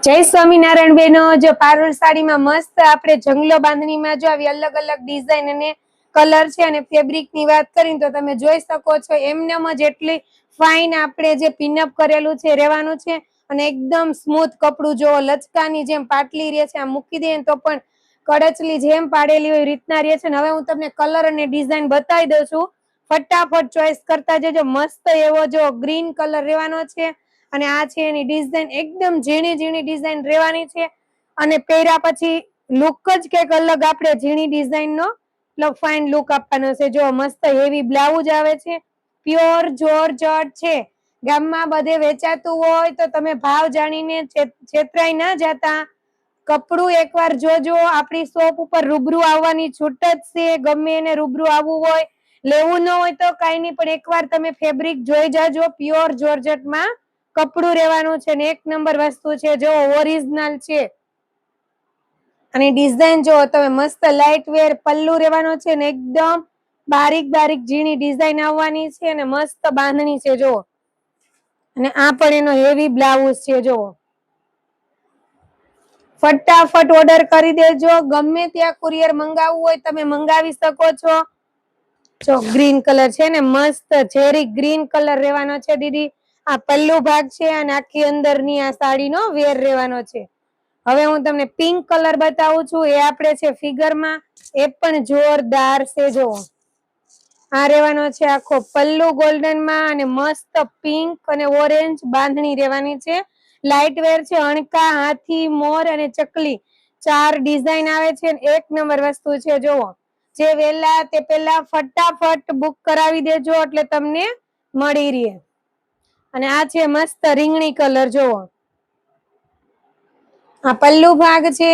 જય સ્વામિનારાયણ બેનો, જો પારુલ સાડીમાં મસ્ત આપણે જંગલો બાંધણીમાં જો આવી અલગ અલગ ડિઝાઇન અને કલર છે અને ફેબ્રિક ની વાત કરીને તો તમે જોઈ શકો છો એમનેમ જ એટલી ફાઇન આપણે જે પિનઅપ કરેલું છે રહેવાનું છે અને એકદમ સ્મૂથ કપડું જો લચકાની જેમ પાટલી રહે છે, આ મૂકી દઈએ તો પણ કડચલી જેમ પાડેલી હોય રીતના રહે છે. અને હવે હું તમને કલર અને ડિઝાઇન બતાવી દઉં છું, ફટાફટ ચોઈસ કરતા જજો. મસ્ત એવો જો ગ્રીન કલર રહેવાનો છે અને આ છે એની ડિઝાઇન, એકદમ ઝીણી ઝીણી ડિઝાઇન રહેવાની છે અને પહેર્યા પછી લુક જ કંઈક અલગ આપણે ઝીણી ડિઝાઇન નો ફાઇન લુક આપવાનો છે. જો મસ્ત હેવી બ્લાઉઝ આવે છે, પ્યોર જોર્જટ છે. ગામમાં બધે વેચાતું હોય તો તમે ભાવ જાણીને છેતરાઈ ના જતા. કપડું એકવાર જોજો, આપણી શોપ ઉપર રૂબરૂ આવવાની છૂટ જ છે. ગમે એને રૂબરૂ આવવું હોય, લેવું ન હોય તો કઈ નહીં, પણ એકવાર તમે ફેબ્રિક જોઈ જાજો. પ્યોર જોર્જટમાં કપડું રહેવાનું છે ને એક નંબર વસ્તુ છે, જો ઓરિજિનલ છે. અને ડિઝાઇન જો તમે મસ્ત લાઇટ વેર પલ્લુ રહેવાનો છે ને એકદમ બારીક બારીક ઝીણી ડિઝાઇન આવવાની છે અને મસ્ત બાંધણી છે જો. અને આ પણ એનો હેવી બ્લાઉઝ છે જો. ફટાફટ ઓર્ડર કરી દેજો. ગમે ત્યાં કુરિયર મંગાવવું હોય તમે મંગાવી શકો છો. જો ગ્રીન કલર છે ને મસ્ત ચેરી ગ્રીન કલર રહેવાનો છે દીદી. આ પલ્લુ ભાગ છે અને આખી અંદરની આ સાડીનો વેર રહેવાનો છે. હવે હું તમને પિંક કલર બતાવું છું, એ આપણે છે ફિગરમાં, એ પણ જોરદાર છે જો. આ રહેવાનો છે આખો પલ્લુ ગોલ્ડન માં અને મસ્ત પિંક અને ઓરેન્જ બાંધણી રહેવાની છે. લાઇટ વેર છે, અણકા, હાથી, મોર અને ચકલી 4 ડિઝાઇન આવે છે. એક નંબર વસ્તુ છે જોવો. જે વેલા તે પેલા ફટાફટ બુક કરાવી દેજો એટલે તમને મળી રહે. અને આ છે મસ્ત રીંગણી કલર જોવો. આ પલ્લુ ભાગ છે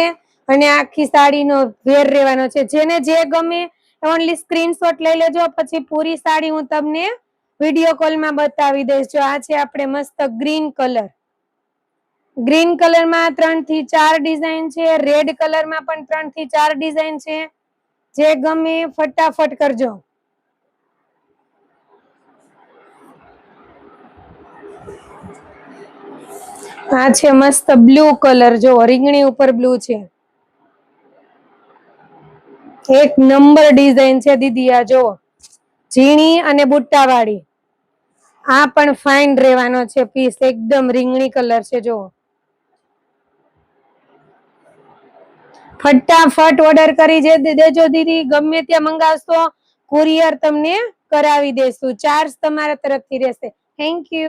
અને આખી સાડીનો વેર રહેવાનો છે. જેને જે ગમે ઓનલી સ્ક્રીનશોટ લઈ લેજો, પછી પૂરી સાડી હું તમને વિડિયો કોલમાં બતાવી દઈશ. જો આ છે આપણે મસ્ત ગ્રીન કલર. ગ્રીન કલરમાં 3 થી 4 ડિઝાઇન છે, રેડ કલરમાં પણ 3 થી 4 ડિઝાઇન છે. જે ગમે ફટાફટ કરજો. આ છે મસ્ત બ્લુ કલર, જો રીંગણી ઉપર બ્લુ છે. એક નંબર ડિઝાઇન છે દીદી, આ જો ઝીણી અને બુટ્ટા વાળી. આ પણ ફાઇન રહેવાનો છે પીસ, એકદમ રીંગણી કલર છે જો. ફટાફટ ઓર્ડર કરી દેજો દીદી. ગમે ત્યાં મંગાવશો કુરિયર તમને કરાવી દેશું. ચાર્જ તમારા તરફથી રહેશે. Thank you.